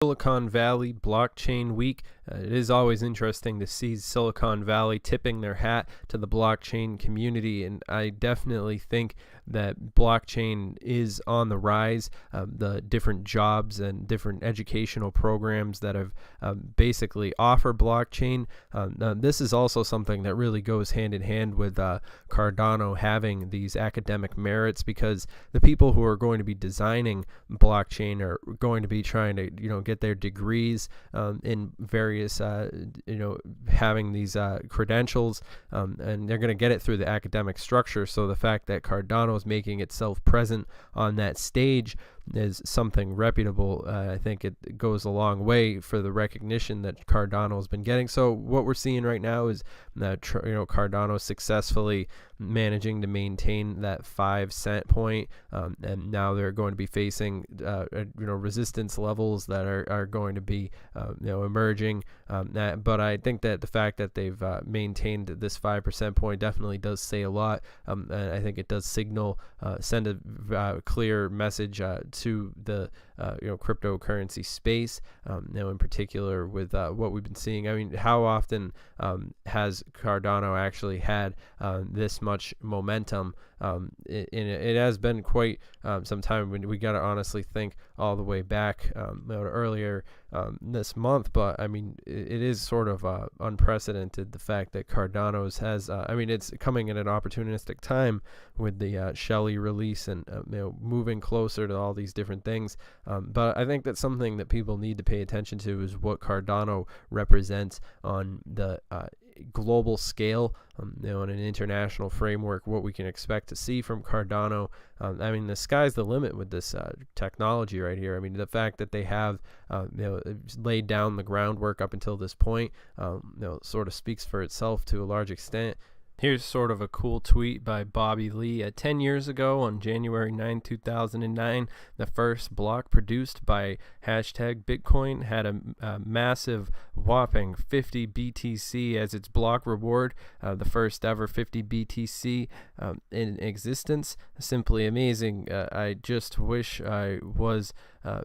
Silicon Valley Blockchain Week. It is always interesting to see Silicon Valley tipping their hat to the blockchain community, and I definitely think that blockchain is on the rise. The different jobs and different educational programs that have basically offer blockchain. This is also something that really goes hand in hand with Cardano having these academic merits, because the people who are going to be designing blockchain are going to be trying to get their degrees in various having these credentials, and they're going to get it through the academic structure. So the fact that Cardano is making itself present on that stage is something reputable. I think it goes a long way for the recognition that Cardano has been getting. So what we're seeing right now is that Cardano successfully managing to maintain that 5 cent point, and now they're going to be facing resistance levels that are going to be emerging. But I think that the fact that they've maintained this 5% point definitely does say a lot, and I think it does send a clear message to the cryptocurrency space, in particular with what we've been seeing. I mean, how often has Cardano actually had this much momentum? It has been quite some time. When we got to honestly think all the way back earlier this month, but I mean, it is sort of unprecedented, the fact that Cardano's has it's coming at an opportunistic time with the Shelley release and moving closer to all these different things, but I think that's something that people need to pay attention to, is what Cardano represents on the global scale, in an international framework, what we can expect to see from Cardano. I mean, the sky's the limit with this technology right here. I mean, the fact that they have laid down the groundwork up until this point sort of speaks for itself to a large extent. Here's sort of a cool tweet by Bobby Lee. 10 years ago, on January 9, 2009, the first block produced by #Bitcoin had a massive whopping 50 BTC as its block reward, the first ever 50 BTC in existence. Simply amazing. I just wish I was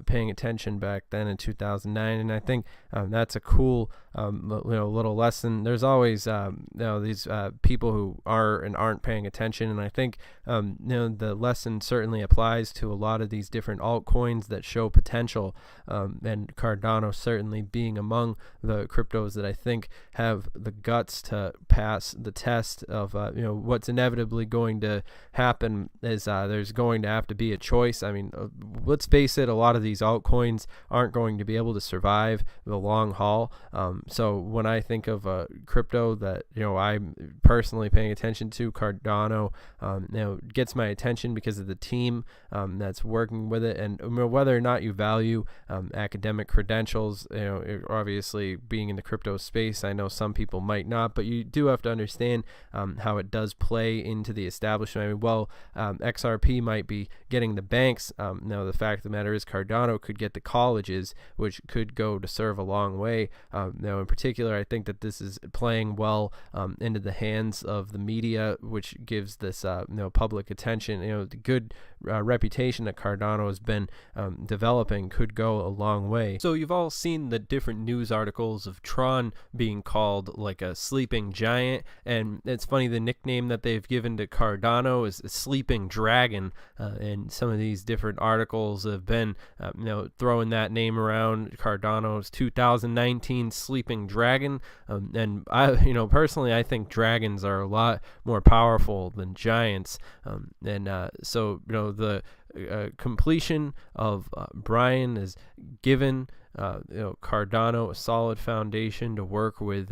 paying attention back then in 2009, and I think that's a cool little lesson. There's always these people who are and aren't paying attention, and I think the lesson certainly applies to a lot of these different altcoins that show potential, and Cardano certainly being among the cryptos that I think have the guts to pass the test of what's inevitably going to happen is there's going to have to be a choice. I mean, let's face it, a lot of these altcoins aren't going to be able to survive the long haul. So when I think of a crypto that I'm personally paying attention to, Cardano gets my attention because of the team that's working with it, and whether or not you value academic credentials, obviously being in the crypto space, I know some people might not, but you do have to understand how it does play into the establishment. I mean, XRP might be getting the banks. The fact of the matter is Cardano could get the colleges, which could go to serve a long way. In particular, I think that this is playing well into the hands of the media, which gives this public attention. The good reputation that Cardano has been developing could go a long way. So you've all seen the different news articles of Tron being called like a sleeping giant, and it's funny, the nickname that they've given to Cardano is a sleeping dragon, and some of these different articles have been throwing that name around, Cardano's 2019 sleeping dragon, and I personally, I think dragons are a lot more powerful than giants, so the completion of Brian is given Cardano a solid foundation to work with,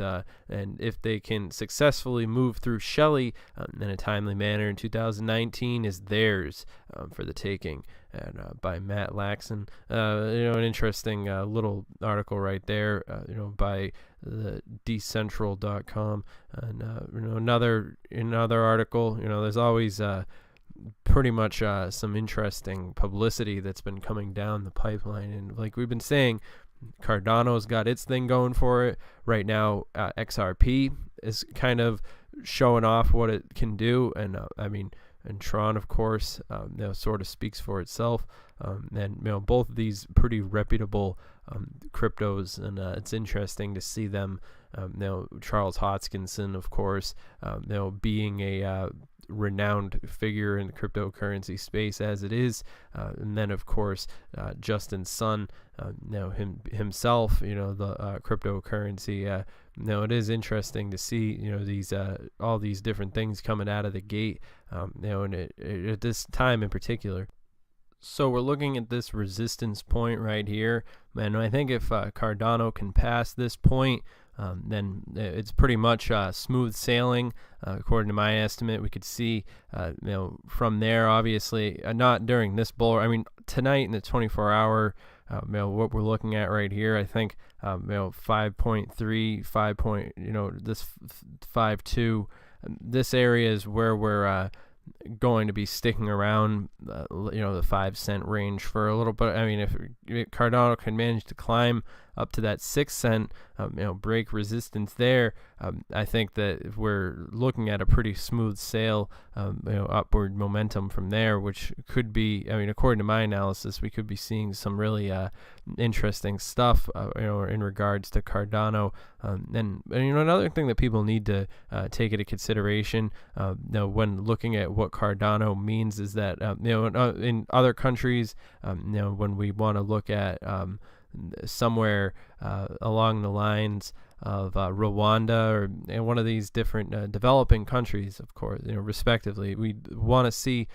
and if they can successfully move through Shelley in a timely manner in 2019, is theirs for the taking. And by Matt Laxon, an interesting little article right there, by the decentral.com, and another article. There's always pretty much some interesting publicity that's been coming down the pipeline, and like we've been saying, Cardano's got its thing going for it right now. XRP is kind of showing off what it can do, and and Tron, of course, sort of speaks for itself. And both of these pretty reputable cryptos, and it's interesting to see them. Charles Hoskinson, of course, being a renowned figure in the cryptocurrency space as it is, and then of course Justin Sun, himself, the cryptocurrency. It is interesting to see these all these different things coming out of the gate, and at this time in particular. So we're looking at this resistance point right here, and I think if Cardano can pass this point, then it's pretty much smooth sailing, according to my estimate. We could see, from there, obviously, not during this bull. I mean, tonight in the 24-hour, what we're looking at right here, I think, 5.3, 5 point, this 5.2, this area is where we're going to be sticking around, the 5 cent range for a little bit. I mean, if Cardano can manage to climb up to that 6 cent, break resistance there, I think that if we're looking at a pretty smooth sail, upward momentum from there, which could be, according to my analysis, we could be seeing some really interesting stuff, in regards to Cardano. And another thing that people need to take into consideration, when looking at what Cardano means is that, in other countries, when we want to look at somewhere along the lines of Rwanda or one of these different developing countries, of course, respectively, we want to see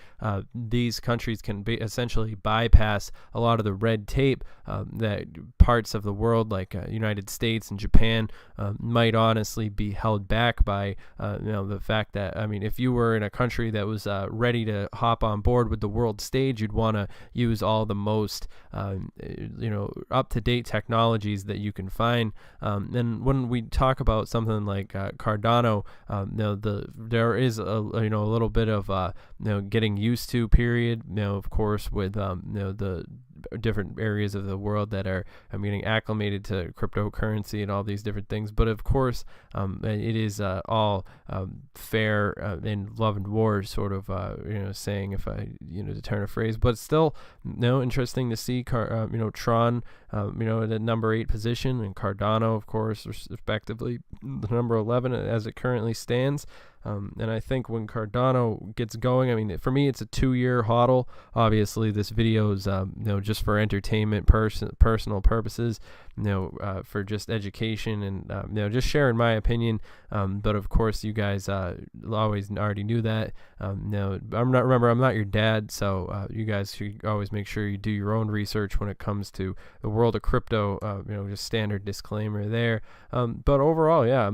these countries can essentially bypass a lot of the red tape that parts of the world like United States and Japan might honestly be held back by the fact that, if you were in a country that was ready to hop on board with the world stage, you'd want to use all the most up-to-date technologies that you can find. And when we talk about something like Cardano, there is a little bit of getting used to period. Of course, with the different areas of the world that are getting acclimated to cryptocurrency and all these different things. But of course, it is all fair in love and war, sort of saying, if I to turn a phrase. But still, interesting to see Tron at the number 8 position, and Cardano, of course, respectively the number 11 as it currently stands. And I think when Cardano gets going, for me, it's a 2-year hodl. Obviously, this video is, just for entertainment, personal purposes, for just education and, just sharing my opinion. But of course, you guys always already knew that. I'm not your dad, so you guys should always make sure you do your own research when it comes to the world of crypto. Just standard disclaimer there. But overall, yeah,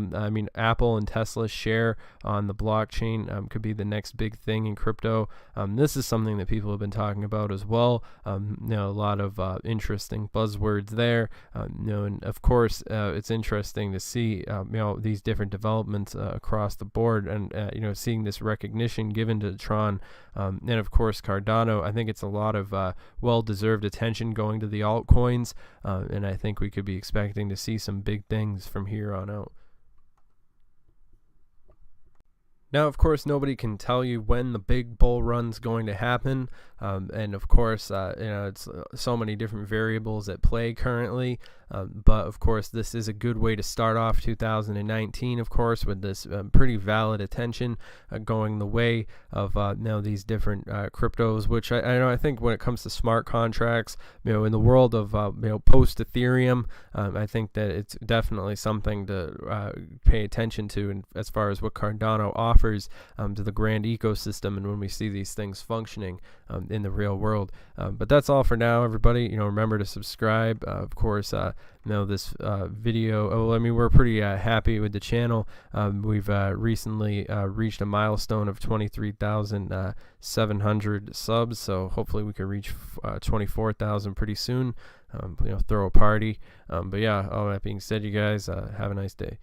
Apple and Tesla share on the blockchain could be the next big thing in crypto. This is something that people have been talking about as well. A lot of interesting buzzwords there. And of course, it's interesting to see these different developments across the board, and seeing this recognition given to Tron, and of course Cardano. I think it's a lot of well-deserved attention going to the altcoins, and I think we could be expecting to see some big things from here on out. Now, of course, nobody can tell you when the big bull run's going to happen, and of course, it's so many different variables at play currently. But of course, this is a good way to start off 2019, of course, with this pretty valid attention going the way of now these different cryptos, which I think when it comes to smart contracts, in the world of post Ethereum, I think that it's definitely something to pay attention to, and as far as what Cardano offers to the grand ecosystem, and when we see these things functioning in the real world. But that's all for now, everybody. Remember to subscribe. Of course, this video, we're pretty happy with the channel. We've recently reached a milestone of 23,700 subs, so hopefully we can reach 24,000 pretty soon. Throw a party. But yeah, all that being said, you guys have a nice day.